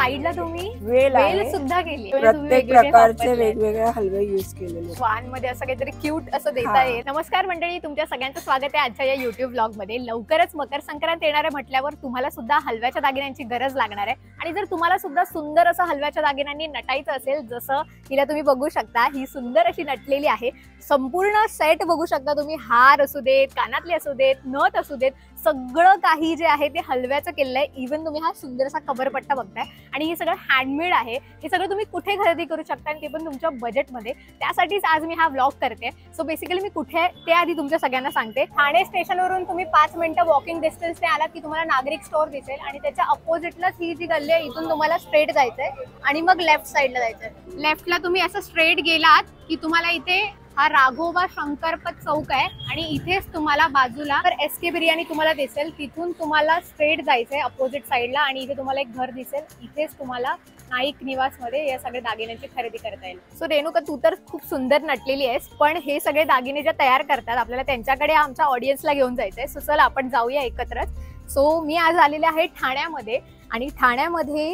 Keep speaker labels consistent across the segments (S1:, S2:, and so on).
S1: साईडला तुम्ही
S2: वेल
S1: सुद्धा केली,
S2: प्रत्येक प्रकारचे वेगवेगळे हलवे युज केलेले.
S1: वान मध्ये असं काहीतरी क्यूट असं देता येईल. नमस्कार मंडळी, तुमच्या सगळ्यांचं स्वागत आहे आजच्या या युट्यूब ब्लॉग मध्ये. लवकरच मकर संक्रांत येणार आहे म्हटल्यावर तुम्हाला सुद्धा हलव्याच्या दागिन्यांची गरज लागणार आहे. आणि जर तुम्हाला सुद्धा सुंदर असं हलव्याच्या दागिन्यांनी नटायचं असेल, जसं हिला तुम्ही बघू शकता, ही सुंदर अशी नटलेली आहे. संपूर्ण सेट बघू शकता तुम्ही, हार असू देत, कानातले असू देत, नथ असू देत, सगळं काही जे आहे ते हलव्याचं केलेलं आहे. इव्हन तुम्ही हा सुंदर असा कमरपट्टा बघताय आणि हे सगळं हँडमेड आहे. हे सगळं तुम्ही कुठे खरेदी करू शकता आणि ते पण तुमच्या बजेटमध्ये. त्यासाठीच आज मी हा व्लॉग करते. सो बेसिकली मी कुठे ते आधी तुमच्या सगळ्यांना सांगते. ठाणे स्टेशनवरून तुम्ही 5 मिनिटं वॉकिंग डिस्टन्सने आलात की तुम्हाला नागरिक स्टोअर दिसेल आणि त्याच्या अपोजिटलाच ही जी गल्ली आहे, इथून तुम्हाला स्ट्रेट जायचंय आणि मग लेफ्ट साईडला जायचंय. लेफ्टला तुम्ही असं स्ट्रेट गेलात की तुम्हाला इथे हा राघोबा शंकरपत चौक आहे आणि इथेच तुम्हाला बाजूला तर SK बिर्याणी तुम्हाला दिसेल. तिथून तुम्हाला स्ट्रेट जायचंय अपोजिट साईडला आणि इथे तुम्हाला एक घर दिसेल. इथेच तुम्हाला नाईक निवास मध्ये या सगळ्या दागिन्यांची खरेदी करता येईल. सो रेणुका, तू तर खूप सुंदर नटलेली आहेस, पण हे सगळे दागिने ज्या तयार करतात आपल्याला त्यांच्याकडे आमच्या ऑडियन्सला घेऊन जायचंय. सो चल आपण जाऊया एकत्रच. सो मी आज आलेले आहे ठाण्यामध्ये आणि ठाण्यामध्ये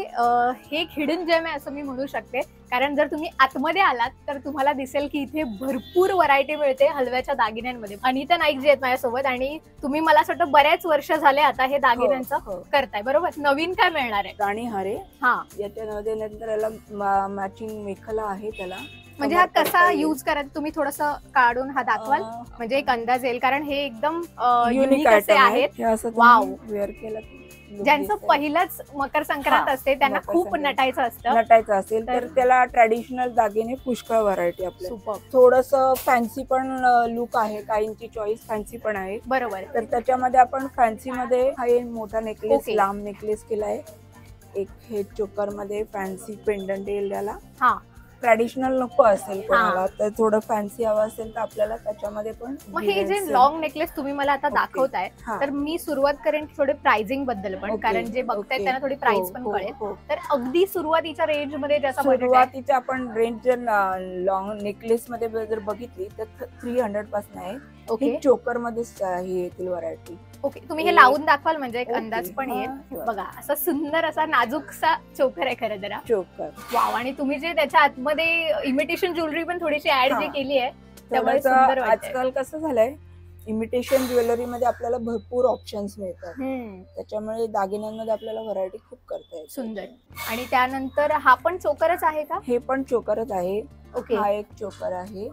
S1: हे एक हिडन जेम आहे असं मी म्हणू शकते. कारण जर तुम्ही आतमध्ये आलात तर तुम्हाला दिसेल की इथे भरपूर व्हरायटी मिळते हलव्याच्या दागिन्यांमध्ये. अनिता नाईक जी आहेत माझ्यासोबत आणि तुम्ही मला असं वाटतं बऱ्याच वर्ष झाले आता हे दागिन्यांचं करताय, बरोबर? नवीन काय मिळणार आहे?
S2: राणी हारे,
S1: हा,
S2: याच्यामध्ये नंतर याला मॅचिंग मेखला आहे त्याला.
S1: म्हणजे हा कसा युज करायचा तुम्ही थोडस काढून हा दाखवाल, म्हणजे एक अंदाज येईल. कारण हे एकदम युनिक असे आहेत. वाव,
S2: वेअर केलं.
S1: ज्यांचं पहिलंच मकर संक्रांत असते त्यांना खूप नटायचं
S2: असेल तर त्याला ट्रॅडिशनल दागिने पुष्कळ व्हरायटी आपल्या. थोडस फॅन्सी पण लुक आहे, काहींची चॉईस फॅन्सी पण आहे,
S1: बरोबर.
S2: तर त्याच्यामध्ये आपण फॅन्सी मध्ये हा एक मोठा नेकलेस, लांब नेकलेस केलाय. एक हे चोकर मध्ये फॅन्सी पेंडंट येईल त्याला. हा, ट्रॅडिशनल नको असेल कोणाला तर थोडं फॅन्सी हवं असेल तर आपल्याला त्याच्यामध्ये पण.
S1: मग हे जे लॉंग नेकलेस तुम्ही मला आता दाखवताय, तर मी सुरुवात करेन थोडे प्राइसिंग बद्दल पण, कारण जे बघतायत त्यांना थोडी प्राइस पण कळेल. तर अगदी सुरुवातीच्या रेंज मध्ये जसं
S2: सुरुवातीच्या आपण रेंज जर लॉंग नेकलेस मध्ये जर बघितली तर 300 पासून आहे. हे चोकर मध्येच हे येतील व्हरायटी.
S1: ओके, तुम्ही हे लावून दाखवाल म्हणजे एक अंदाज पण येईल. बघा, असा सुंदर असा नाजूकसा चोकर आहे खरं जरा.
S2: चोकर,
S1: वाव. आणि तुम्ही जे त्याच्या आतमध्ये इमिटेशन ज्वेलरी पण थोडीशी ऍड जे केली आहे त्यामुळे
S2: आजकाल कसं झालंय, इमिटेशन ज्वेलरी मध्ये आपल्याला भरपूर ऑप्शन्स मिळतात. त्याच्यामुळे दागिन्यांमध्ये आपल्याला व्हरायटी खूप करता येते.
S1: सुंदर. आणि त्यानंतर हा पण चोकरच आहे का?
S2: हे पण चोकरच आहे.
S1: ओके,
S2: हा एक चोकर आहे.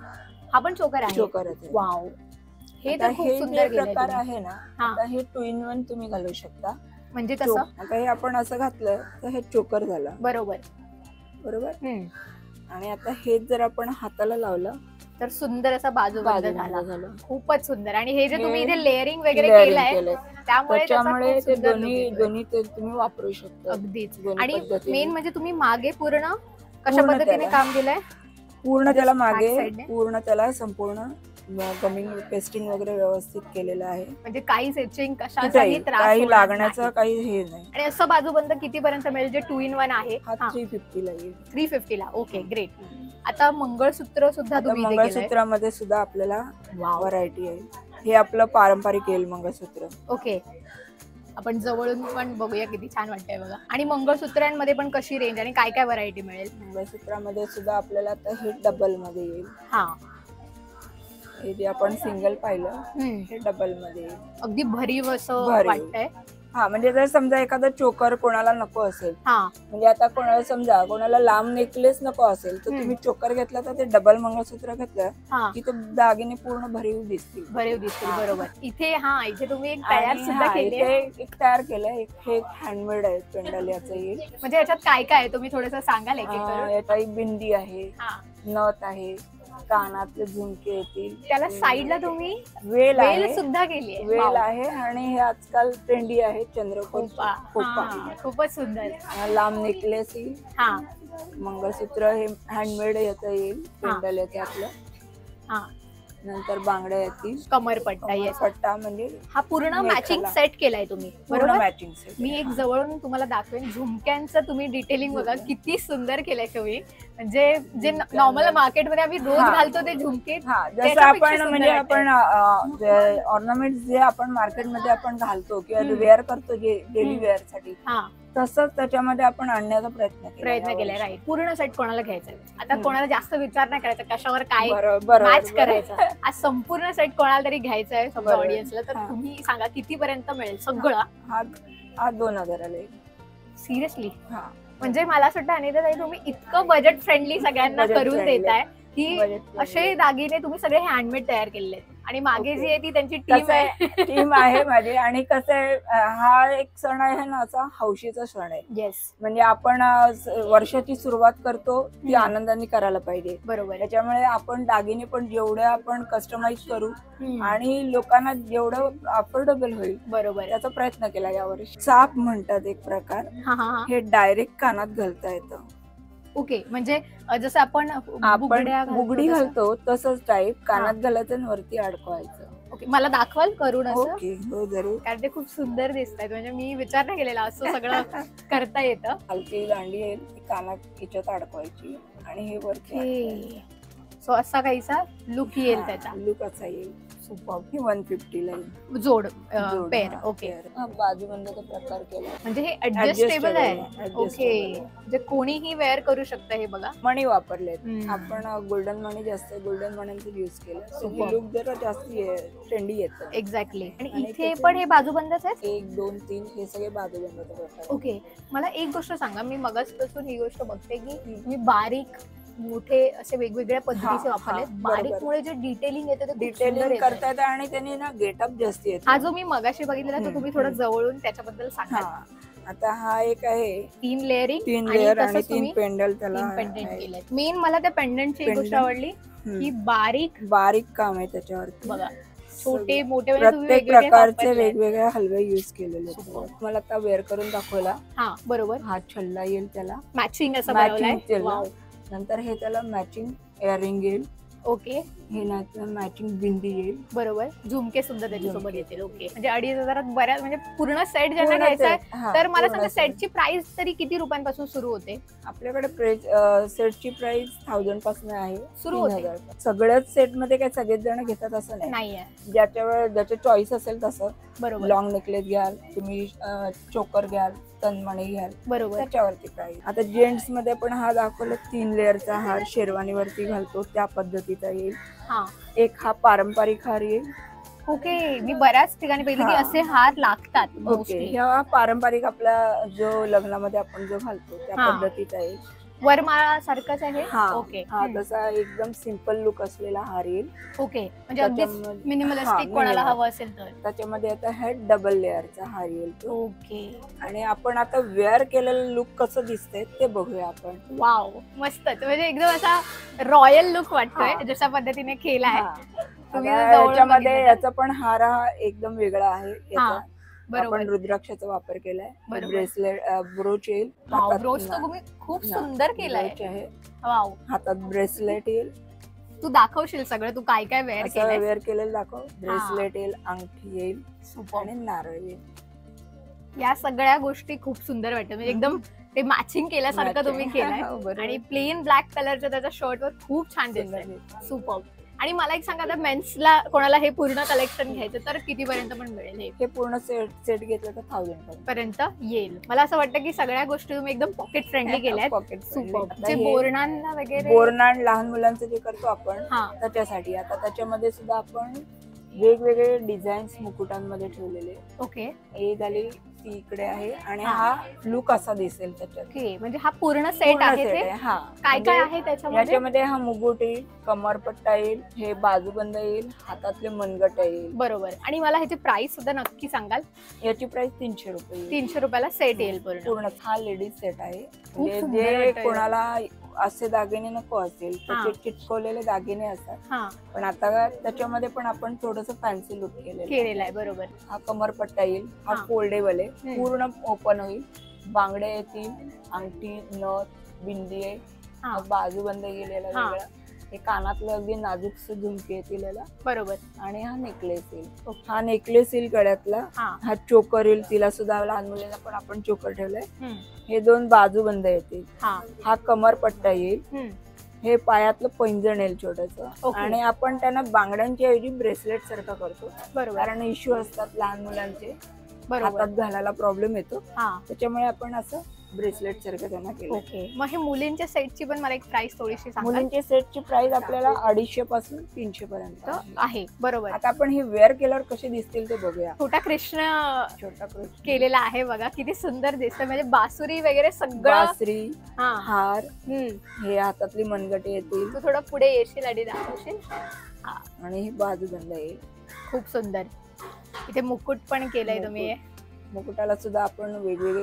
S1: हा पण चोकर आहे.
S2: चोकरच आहे.
S1: वाव, हे तर खूप सुंदर
S2: प्रकार आहे ना. आता हे 2 in 1 तुम्ही घालू शकता.
S1: म्हणजे कसं?
S2: आता हे आपण असं घातलं तर हे चोकर झालं,
S1: बरोबर
S2: बरोबर. आणि आता हे जर आपण हाताला लावलं तर
S1: सुंदर असा बाजू झाला. खूपच सुंदर. आणि हे जे तुम्ही इथे लेअरिंग वगैरे केलंय त्यामुळे
S2: ते दोन्ही तुम्ही वापरू शकता.
S1: अगदीच. आणि मेन म्हणजे तुम्ही मागे पूर्ण कशा पद्धतीने काम केलंय,
S2: पूर्ण त्याला मागे पूर्ण त्याला संपूर्ण गमिंग पेस्टिंग वगैरे व्यवस्थित केलेलं आहे.
S1: म्हणजे काहीच एचिंग कशाचाही त्रास
S2: काही लागण्याचं काही हे नाही.
S1: आणि असं बाजूबंद किती पर्यंत मिळेल जे 2 in 1 आहे?
S2: 350 ला येईल.
S1: 350 ला. Okay, great. आता मंगळसूत्र सुद्धा तुम्ही
S2: मंगळसूत्रामध्ये सुद्धा आपल्याला व्हरायटी आहे. हे आपलं पारंपरिक येईल मंगळसूत्र.
S1: ओके, आपण जवळून पण बघूया किती छान वाटतंय बघा. आणि मंगळसूत्रांमध्ये पण कशी रेंज आणि काय काय व्हरायटी मिळेल?
S2: मंगळसूत्रामध्ये सुद्धा आपल्याला आता हे डबल मध्ये येईल.
S1: हा,
S2: हे जे आपण सिंगल पाहिलं हे डबल मध्ये
S1: अगदी भरीव असं वाटतंय.
S2: हा, म्हणजे जर समजा एखादा चोकर कोणाला नको असेल, म्हणजे आता कोणाला समजा कोणाला लांब नेकलेस नको असेल तर तुम्ही चोकर घेतला तर ते डबल मंगळसूत्र घेतलं की ते दागिने पूर्ण भरीव दिसतील.
S1: बरोबर. इथे इथे तुम्ही एक तयार सुद्धा केली आहे.
S2: एक तयार केलंय. हे हँडमेड आहे पेंडल याचं येईल.
S1: म्हणजे याच्यात काय काय आहे तुम्ही थोडंसं सांगाल?
S2: याची बिंदी आहे, नथ आहे, कानातले झुमके येतील.
S1: त्याला साईडला तुम्ही
S2: वेल
S1: सुद्धा केली आहे.
S2: वेल आहे आणि हे आजकाल ट्रेंडी आहे चंद्रकोर.
S1: खूपच सुंदर.
S2: लांब नेकलेस येईल. मंगळसूत्र हे हँडमेड याचं येईल, पेंडल याचं आपलं. नंतर बांगड्या येतील,
S1: कमरपट्टा
S2: म्हणजे
S1: हा पूर्ण मॅचिंग सेट केलाय तुम्ही, बरोबर?
S2: Matching set.
S1: मी एक जवळून तुम्हाला दाखवेन. झुमक्यांचं तुम्ही डिटेलिंग बघा किती सुंदर केलंय तुम्ही. म्हणजे जे नॉर्मल मार्केटमध्ये आम्ही रोज घालतो ते झुमके,
S2: जसं आपण म्हणजे आपण ऑर्नामेंट जे आपण मार्केटमध्ये आपण घालतो किंवा वेअर करतो जे डेली वेअर साठी, तसंच त्याच्यामध्ये आपण आणण्याचा प्रयत्न
S1: केलाय. राईट. पूर्ण सेट कोणाला घ्यायचा आता कोणाला जास्त विचार नाही करायचा कशावर काय
S2: बरोबर
S1: मॅच करायचं. आज संपूर्ण सेट कोणाला तरी घ्यायचा आहे समजा ऑडियन्सला, तर तुम्ही सांगा किती पर्यंत मिळेल सगळं?
S2: हा 2000
S1: सिरियसली? म्हणजे मला असं वाटतं अनिता तुम्ही इतकं बजेट फ्रेंडली सगळ्यांना करून देताय की असे दागिने तुम्ही सगळे हँडमेड तयार केलेले आहेत. आणि मागे जी आहे ती त्यांची
S2: टीम आहे माझी. आणि कसं आहे, हा एक सण आहे ना असा हौशीचा सण आहे.
S1: येस.
S2: म्हणजे आपण वर्षाची सुरुवात करतो ती आनंदाने करायला पाहिजे.
S1: बरोबर.
S2: त्याच्यामुळे आपण दागिने पण जेवढे आपण कस्टमाइज करू आणि लोकांना जेवढं अफोर्डेबल होईल
S1: बरोबर
S2: त्याचा प्रयत्न केला यावर्षी. चाप म्हणतात एक प्रकार, हे डायरेक्ट कानात घालता येतं.
S1: ओके. म्हणजे जसं आपण
S2: बुगडी घालतो तसंच टाईप कानात घालायचं आणि वरती अडकवायचं.
S1: ओके. मला दाखवाल करून असं?
S2: ओके, हो जरूर.
S1: कारण ते खूप सुंदर दिसत आहेत. म्हणजे मी विचार नाही केलेला असं सगळं करता येतं.
S2: हलकी दांडी येईल ती कानात याच्यात अडकवायची आणि हे वरती.
S1: सो असा काहीसा लुक येईल त्याचा.
S2: लुक असा येईल. सुपर. 150 ला
S1: जोड पेअर. ओके.
S2: बाजूबंदाचा प्रकार केला
S1: म्हणजे हे ऍडजस्टेबल आहे. ओके. म्हणजे कोणीही वेअर करू शकतं. हे बघा
S2: मणी वापरलेत आपण. गोल्डन मणी जास्त गोल्डन मण्यांचं युज केलं. लुक जरा जास्त ट्रेंडी येतं.
S1: एक्झॅक्टली. आणि इथे पण हे बाजूबंदच आहे?
S2: 1 2 3 हे सगळे बाजूबंदाचा प्रकार.
S1: ओके. मला एक गोष्ट सांगा, मी मगाचपासून ही गोष्ट बघते की तुम्ही बारीक मोठे असे वेगवेगळ्या पद्धतीचे वापरले. बारीक मुळे जे डिटेलिंग येतं ते
S2: डिटेलिंग करता येतं आणि त्यांनी ना गेटअप जास्त येतो.
S1: हा जो मी मगाशी बघितलेला तो तुम्ही थोडं जवळून त्याच्याबद्दल सांगा.
S2: आता हा एक आहे
S1: 3 लेअरिंग,
S2: 3 लेअर आणि 3 पेंडल. त्याला
S1: पेंडंट केलंय. मेन मला त्या पेंडंटची एक गोष्ट आवडली की बारीक
S2: काम आहे त्याच्यावरती.
S1: बघा छोटे मोठे
S2: प्रत्येक प्रकारचे वेगवेगळे हलवे युज केलेले. मला आता वेअर करून दाखवला.
S1: हा बरोबर.
S2: हा छल्ला येईल त्याला
S1: मॅचिंग असं बनवलंय.
S2: नंतर हे त्याला मॅचिंग इयरिंग येईल.
S1: ओके.
S2: हे मॅचिंग बिंदी येईल.
S1: बरोबर. झुमके सुद्धा त्याच्यासोबत येतील. ओके. म्हणजे 2,500 बऱ्याच, म्हणजे पूर्ण सेट ज्यांना घ्यायचा आहे तर मला सांगा सेटची प्राइस तरी किती रुपयांपासून सुरू होते?
S2: आपल्याकडे सेटची प्राइस 1000 पासून आहे
S1: सुरू होते.
S2: सगळ्याच सेट मध्ये काय सगळेच जण घेतात असं नाहीये. ज्याचे चॉईस असेल तसं.
S1: बरोबर.
S2: लॉंग नेकलेस घ्याल तुम्ही, चोकर घ्याल, तनमणी घ्याल,
S1: बरोबर,
S2: त्याच्यावरती प्राइस. आता जेंट्स मध्ये पण हा दाखवला 3 लेअरचा हार शेरवानीवरती घालतो त्या पद्धतीचा येईल. एक हा पारंपरिक हार येईल.
S1: ओके. मी बऱ्याच ठिकाणी बघितलं की असे हार लागतात.
S2: ओके. हा पारंपरिक आपला जो लग्नामध्ये आपण जो घालतो त्या पद्धतीचा येईल.
S1: वरमाळा सारखंच आहे. ओके.
S2: हा तसा एकदम सिंपल लुक असलेला हार येईल.
S1: ओके. म्हणजे अगदी मिनिमलिस्टिक कोणाला हवं असेल तर
S2: त्याच्यामध्ये आता हे डबल लेअरचा हार येईल.
S1: ओके.
S2: आणि आपण आता वेअर केलेलं लुक कसं दिसतंय ते बघूया आपण.
S1: वाव, मस्तच. म्हणजे एकदम असा रॉयल लुक वाटतोय जशा पद्धतीने केला आहे.
S2: त्याच्यामध्ये याचा पण हार हा एकदम वेगळा आहे. आपण रुद्राक्षाचा वापर केलाय. ब्रेसलेट, ब्रोच येईल.
S1: ब्रोच तर तुम्ही खूप सुंदर केलाय. वाव.
S2: हातात ब्रेसलेट येईल.
S1: तू दाखवशील सगळं तू काय काय वेअर
S2: केलेलं दाखव. ब्रेसलेट येईल, अंगठी येईल आणि नारळ येईल.
S1: या सगळ्या गोष्टी खूप सुंदर वाटतात. म्हणजे एकदम ते मॅचिंग केल्यासारखं तुम्ही केलंय. आणि प्लेन ब्लॅक कलरच्या त्याच्या शर्टवर खूप छान दिसतंय. सुपर. आणि मला एक सांगा, आता मेन्सला कोणाला हे पूर्ण कलेक्शन घ्यायचं तर किती पर्यंत पण मिळेल? हे
S2: पूर्ण सेट घेतलं तर 1000
S1: पर्यंत येईल. मला असं वाटतं की सगळ्या गोष्टी तुम्ही एकदम पॉकेट फ्रेंडली केल्यात. जे बोरणांना वगैरे,
S2: बोरणान लहान मुलांचं जे करतो आपण त्याच्यासाठी आता त्याच्यामध्ये सुद्धा आपण वेगवेगळे डिझाईन्स मुकुटांमध्ये ठेवलेले.
S1: ओके.
S2: हे झाली ती इकडे आहे आणि हा लुक असा दिसेल त्याच्यात.
S1: ओके. म्हणजे हा पूर्ण सेट आहे. काय काय आहे
S2: त्याच्यामध्ये? हा मुकुट येईल, कमरपट्टा येईल, हे बाजूबंद येईल, हातातले मनगट येईल.
S1: बरोबर. आणि मला ह्याची प्राइस सुद्धा नक्की सांगाल?
S2: याची प्राइस 300 रुपये.
S1: 300 रुपयाला सेट येईल पूर्ण.
S2: हा लेडीज सेट आहे. जे कोणाला असे दागिने नको असेल त्याचे चिटकवलेले दागिने असतात. पण आता त्याच्यामध्ये पण आपण थोडस फॅन्सी लुक केलेलं आहे.
S1: बरोबर.
S2: हा कमरपट्टा येईल. हा फोल्डेबल आहे, पूर्ण ओपन होईल. बांगडे येतील, अंगठी, नथ, बिंदी आहे. बाजूबंद गेलेला वेगळा. हे कानातलं अगदी नाजूक झुमके येतील याला. बरोबर. आणि हा नेकलेस येईल. हा नेकलेस येईल गळ्यातला. हा चोकर येईल. तिला सुद्धा लहान मुलींना पण आपण चोकर ठेवलंय. हे 2 बाजूबंद येतील. हा कमरपट्टा येईल. हे पायातलं पैंजण येईल छोटस. आणि आपण त्यांना बांगड्यांच्या ऐवजी ब्रेसलेट सारखं करतो. कारण इश्यू असतात लहान मुलांचे. हातात घालायला प्रॉब्लेम येतो, त्याच्यामुळे आपण असं ब्रेसलेट सारखं त्यांना केलं.
S1: ओके, मग हे मुलींच्या सेटची पण मला एक प्राइस थोडीशी सांगा.
S2: मुलींच्या सेटची प्राइस आपल्याला 250 पासून 300 पर्यंत
S1: आहे. बरोबर.
S2: आता आपण हे वेअर केल्यावर कसे दिसतील ते बघूया.
S1: छोटा कृष्ण केलेला आहे बघा, किती सुंदर दिसतं. म्हणजे बासुरी वगैरे सगळं,
S2: बासरी, हार, हे हातातली मनगटे येतील.
S1: तू थोडं पुढे येशील आणि दाखवशील.
S2: आणि ही बाजूबंद येईल.
S1: खूप सुंदर. इथे मुकुट पण केलंय तुम्ही.
S2: मुकुटाला सुद्धा आपण वेगवेगळे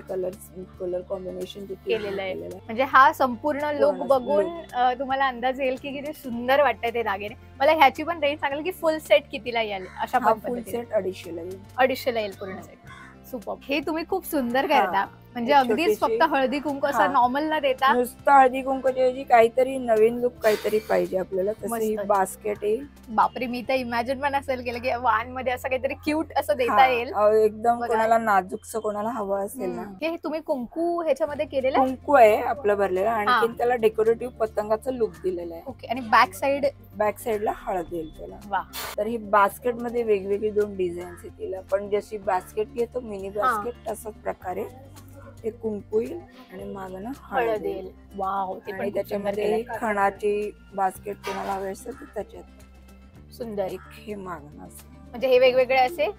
S2: कलर कॉम्बिनेशन
S1: केलेलं आहे. म्हणजे हा संपूर्ण लुक बघून तुम्हाला अंदाज येईल की किती सुंदर वाटतंय ते दागिने. मला ह्याची पण रेंज सांगाल की फुल सेट कितीला येईल? अशा
S2: फुल सेट 250 ला येईल.
S1: 250 ला येईल पूर्ण सेट. सुपर. हे तुम्ही खूप सुंदर करता. म्हणजे अगदीच फक्त हळदी कुंकू असं नॉर्मल न देता,
S2: नुसतं हळदी कुंकूच्या ऐवजी काहीतरी नवीन लुक काहीतरी पाहिजे आपल्याला. तसं बास्केट आहे.
S1: बापरे, मी तर इमॅजिन पण असेल केलं की वान मध्ये असं काहीतरी क्यूट असं देता येईल.
S2: एकदम कोणाला नाजूकचं कोणाला हवं असेल ना.
S1: हे तुम्ही कुंकू ह्याच्यामध्ये केलेलं
S2: कुंकू आहे आपलं भरलेलं, आणखी त्याला डेकोरेटिव्ह पतंगाचं लुक दिलेलं आहे.
S1: ओके. आणि बॅक साइडला
S2: हळद येईल त्याला.
S1: वा.
S2: तर ही बास्केट मध्ये वेगवेगळी 2 डिझाईन्स येतील. आपण जशी बास्केट घेतो मिनी बास्केट तसाच प्रकारे ते कुंकू येईल आणि मागं हळद येईल.
S1: वाव.
S2: आणि त्याच्यामध्ये खणाची बास्केट कोणाला हवी असेल तर त्याच्यात
S1: सुंदर.
S2: एक हे मागं असं.
S1: म्हणजे हे वेगवेगळे असे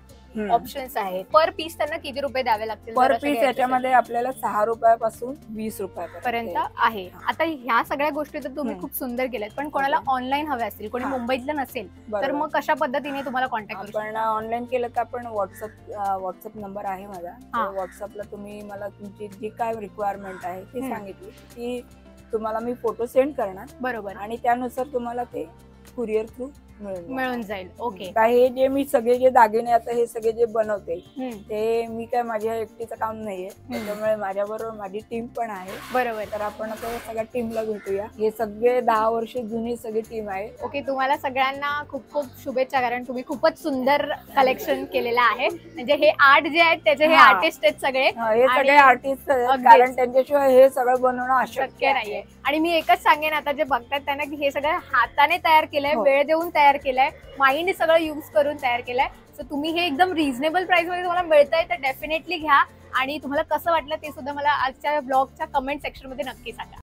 S1: ऑप्शन्स आहेत. पर पीस त्यांना किती रुपये द्यावे लागतील?
S2: पर पीस याच्यामध्ये आपल्याला 6 रुपयापासून 20 रुपयापर्यंत
S1: आहे. आता ह्या सगळ्या गोष्टी तर तुम्ही खूप सुंदर केल्यात, पण कोणाला ऑनलाईन हवे असतील, कोणी मुंबईतलं नसेल तर मग कशा पद्धतीने तुम्हाला कॉन्टॅक्ट करू?
S2: आपण ऑनलाईन केलं तर आपण व्हॉट्सअप नंबर आहे माझा. व्हॉट्सअपला तुम्ही मला तुमची जी काय रिक्वायरमेंट आहे ती सांगितली की तुम्हाला मी फोटो सेंड करणार.
S1: बरोबर.
S2: आणि त्यानुसार तुम्हाला ते कुरिअर थ्रू
S1: मिळून जाईल. ओके.
S2: हे जे मी सगळे जे दागिने आता हे सगळे जे बनवते ते मी काय माझ्या एकटीचं काम नाहीये, त्याच्यामुळे माझ्याबरोबर माझी टीम पण आहे.
S1: बरोबर.
S2: तर आपण आता सगळ्या टीमला भेटूया. हे सगळे 10 वर्ष जुनी सगळी टीम आहे.
S1: ओके. तुम्हाला सगळ्यांना खूप खूप शुभेच्छा, कारण तुम्ही खूपच सुंदर कलेक्शन केलेलं आहे. म्हणजे हे आर्ट जे आहेत त्याचे हे आर्टिस्ट आहेत सगळे.
S2: हे सगळे आर्टिस्ट आहेत, कारण त्यांच्याशिवाय हे सगळं बनवणं अशक्य नाहीये.
S1: आणि मी एकच सांगेन आता जे बघतात त्यांना की हे सगळं हाताने तयार केलंय, वेळ देऊन तयार केलंय, माइंड सगळं यूज करून तयार केलंय. सो तुम्ही हे एकदम रिझनेबल प्राइस मध्ये तुम्हाला मिळतंय तर डेफिनेटली घ्या. आणि तुम्हाला कसं वाटलं ते सुद्धा मला आजच्या ब्लॉगच्या कमेंट सेक्शन मध्ये नक्की सांगा.